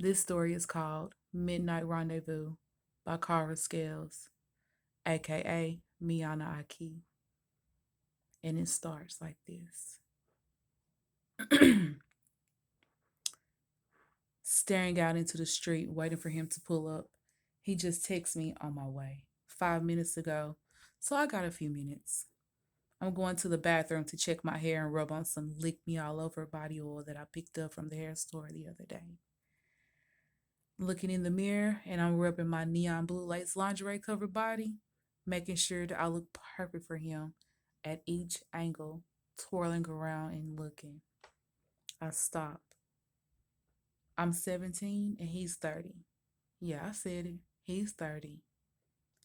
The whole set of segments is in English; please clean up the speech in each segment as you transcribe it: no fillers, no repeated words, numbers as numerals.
This story is called Midnight Rendezvous by Cara Scales, aka Miana Aki, and it starts like this. Staring out into the street, waiting for him to pull up. He just texted me on my way 5 minutes ago, so I got a few minutes. I'm going to the bathroom to check my hair and rub on some lick me all over body oil that I picked up from the hair store the other day. Looking in the mirror, and I'm rubbing my neon blue lace lingerie covered body, making sure that I look perfect for him at each angle, twirling around and looking. I stop. I'm 17 and he's 30. Yeah, I said it. He's 30.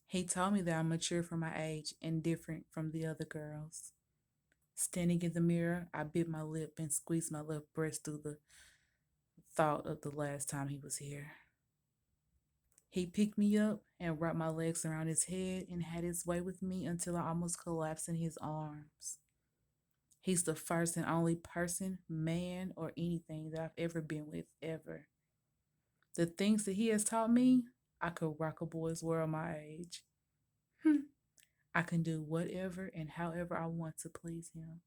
He told me that I'm mature for my age and different from the other girls. Standing in the mirror, I bit my lip and squeezed my left breast through the thought of the last time he was here. He picked me up and wrapped my legs around his head and had his way with me until I almost collapsed in his arms. He's the first and only person, man, or anything that I've ever been with, ever. The things that he has taught me, I could rock a boy's world my age. I can do whatever and however I want to please him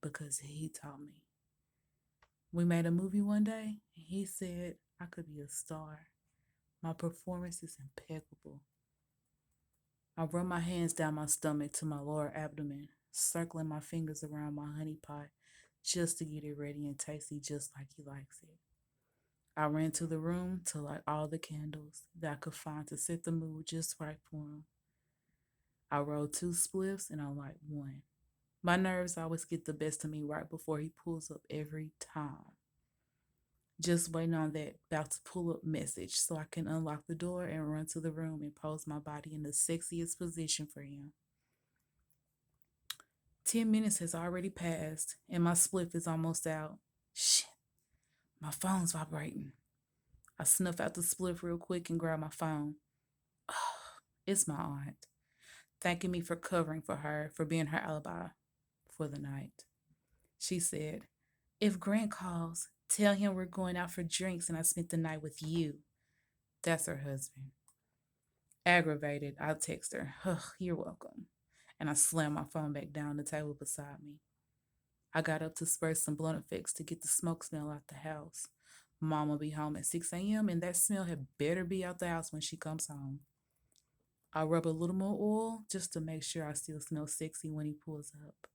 because he taught me. We made a movie one day and he said I could be a star. My performance is impeccable. I run my hands down my stomach to my lower abdomen, circling my fingers around my honey pot just to get it ready and tasty just like he likes it. I ran to the room to light all the candles that I could find to set the mood just right for him. I rolled two spliffs and I light one. My nerves always get the best of me right before he pulls up every time. Just waiting on that about to pull up message so I can unlock the door and run to the room and pose my body in the sexiest position for him. 10 minutes has already passed and my spliff is almost out. Shit, my phone's vibrating. I snuff out the spliff real quick and grab my phone. It's my aunt, thanking me for covering for her, for being her alibi for the night. She said, if Grant calls, tell him we're going out for drinks and I spent the night with you. That's her husband. Aggravated, I text her, you're welcome. And I slammed my phone back down on the table beside me. I got up to spray some blunt effects to get the smoke smell out the house. Mom will be home at 6 a.m. and that smell had better be out the house when she comes home. I rub a little more oil just to make sure I still smell sexy when he pulls up.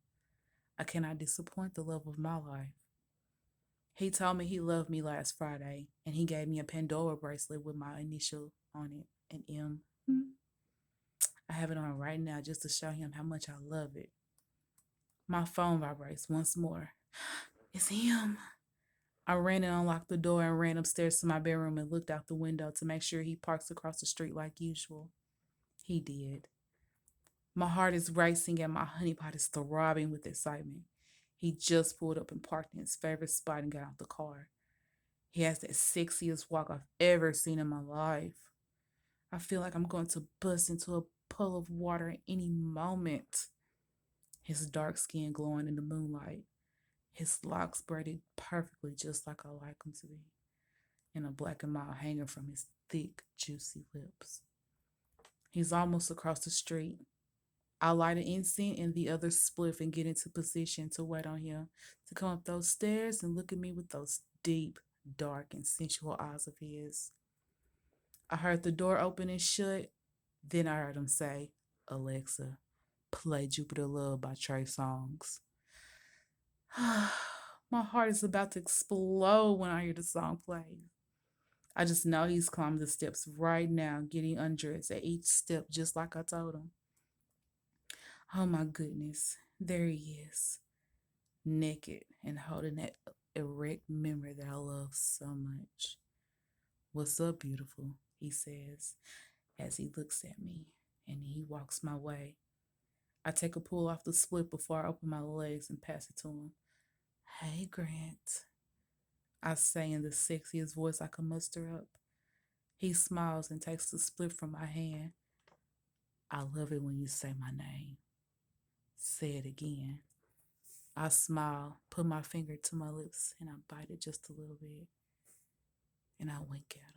I cannot disappoint the love of my life. He told me he loved me last Friday, and he gave me a Pandora bracelet with my initial on it, an M. I have it on right now just to show him how much I love it. My phone vibrates once more. It's him. I ran and unlocked the door and ran upstairs to my bedroom and looked out the window to make sure he parks across the street like usual. He did. My heart is racing and my honeypot is throbbing with excitement. He just pulled up and parked in his favorite spot and got out the car. He has the sexiest walk I've ever seen in my life. I feel like I'm going to bust into a puddle of water at any moment. His dark skin glowing in the moonlight. His locks braided perfectly just like I like them to be. And a black and mild hanging from his thick, juicy lips. He's almost across the street. I light an incense and the other spliff and get into position to wait on him to come up those stairs and look at me with those deep, dark, and sensual eyes of his. I heard the door open and shut. Then I heard him say, Alexa, play Jupiter Love by Trey Songz. My heart is about to explode when I hear the song play. I just know he's climbing the steps right now, getting undressed at each step, just like I told him. Oh my goodness, there he is, naked and holding that erect memory that I love so much. What's up, beautiful? He says as he looks at me and he walks my way. I take a pull off the split before I open my legs and pass it to him. Hey, Grant, I say in the sexiest voice I can muster up. He smiles and takes the split from my hand. I love it when you say my name. Say it again. I smile, put my finger to my lips, and I bite it just a little bit. and I wink at her.